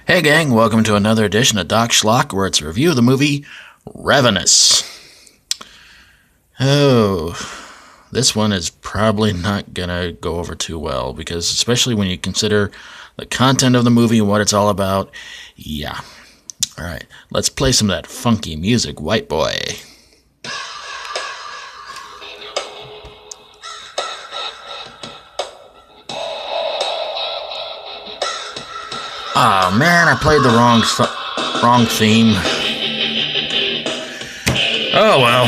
Hey gang, welcome to another edition of Doc Schlock, where it's a review of the movie Ravenous. Oh, this one is probably not gonna go over too well, because especially when you consider the content of the movie and what it's all about, yeah. Alright, let's play some of that funky music, white boy. Oh man, I played the wrong theme. Oh well.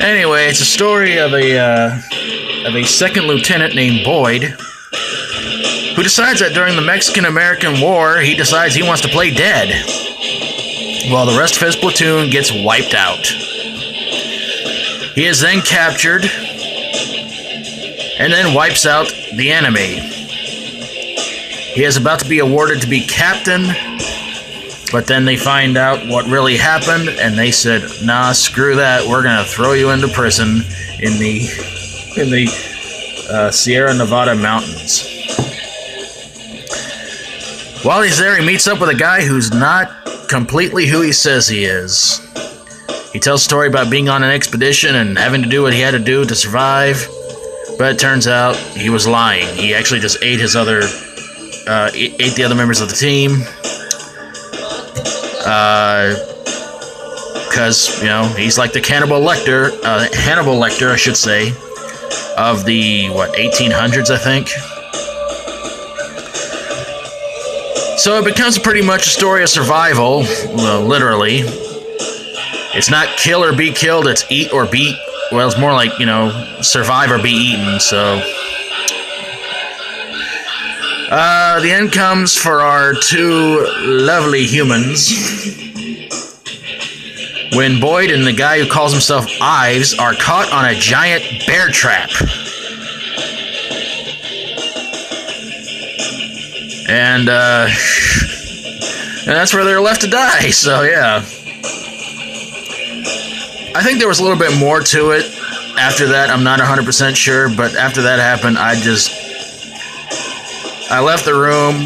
Anyway, it's a story of a second lieutenant named Boyd, who decides that during the Mexican-American War, he decides he wants to play dead, while the rest of his platoon gets wiped out. He is then captured, and then wipes out the enemy. He is about to be awarded to be captain, but then they find out what really happened, and they said, nah, screw that, we're going to throw you into prison in the Sierra Nevada mountains. While he's there, he meets up with a guy who's not completely who he says he is. He tells a story about being on an expedition and having to do what he had to do to survive, but it turns out he was lying. He actually just ate the other members of the team, because, he's like the Hannibal Lecter, I should say, of the, 1800s, I think. So it becomes pretty much a story of survival, literally. It's not kill or be killed, it's eat or be, it's more like, survive or be eaten, so... the end comes for our two lovely humans when Boyd and the guy who calls himself Ives are caught on a giant bear trap. And that's where they're left to die, so yeah. I think there was a little bit more to it after that, I'm not 100% sure, but after that happened, I left the room,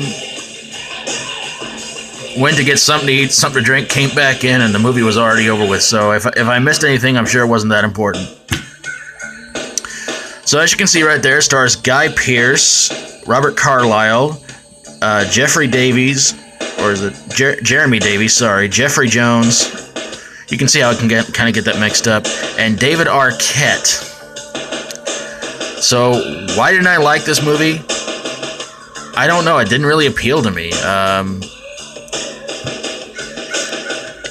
went to get something to eat, something to drink, came back in, and the movie was already over with. So if I missed anything, I'm sure it wasn't that important. So as you can see right there, stars Guy Pearce, Robert Carlyle, Jeffrey Davies, or is it Jeremy Davies? Sorry, Jeffrey Jones. You can see how I can kind of get that mixed up, and David Arquette. So why didn't I like this movie? I don't know. It didn't really appeal to me.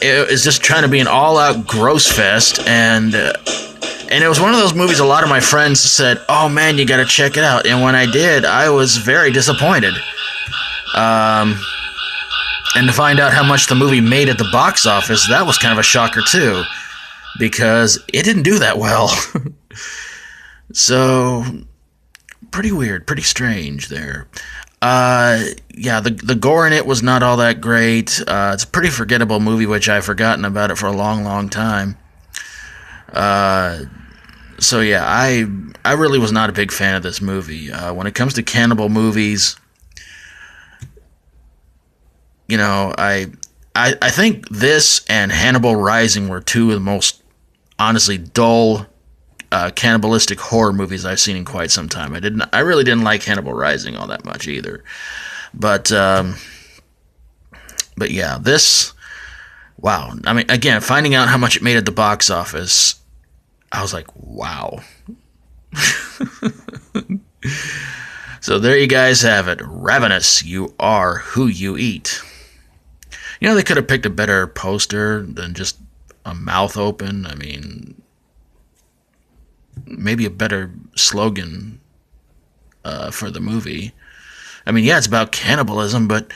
It was just trying to be an all-out gross fest, and it was one of those movies a lot of my friends said, "Oh man, you got to check it out." And when I did, I was very disappointed. And to find out how much the movie made at the box office, that was kind of a shocker too, because it didn't do that well. So, pretty weird, pretty strange there. The gore in it was not all that great. It's a pretty forgettable movie, which I've forgotten about it for a long, long time. So yeah, I really was not a big fan of this movie. When it comes to cannibal movies, I think this and Hannibal Rising were two of the most, honestly, dull cannibalistic horror movies I've seen in quite some time. I really didn't like Hannibal Rising all that much either. But yeah, this, wow. I mean, again, finding out how much it made at the box office, I was like, wow. So there you guys have it. Ravenous, you are who you eat. They could have picked a better poster than just a mouth open. I mean, maybe a better slogan for the movie. I mean, yeah, it's about cannibalism, but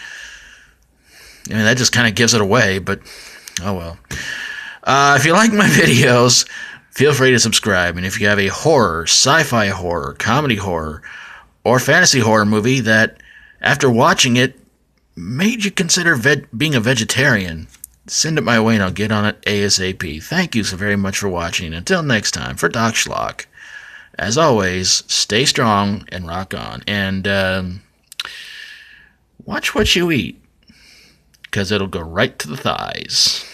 that just kind of gives it away, but oh well. If you like my videos, feel free to subscribe, and if you have a horror, sci-fi horror, comedy horror, or fantasy horror movie that, after watching it, made you consider being a vegetarian, send it my way and I'll get on it ASAP. Thank you so very much for watching. Until next time, for Doc Schlock, as always, stay strong and rock on. And watch what you eat, because it'll go right to the thighs.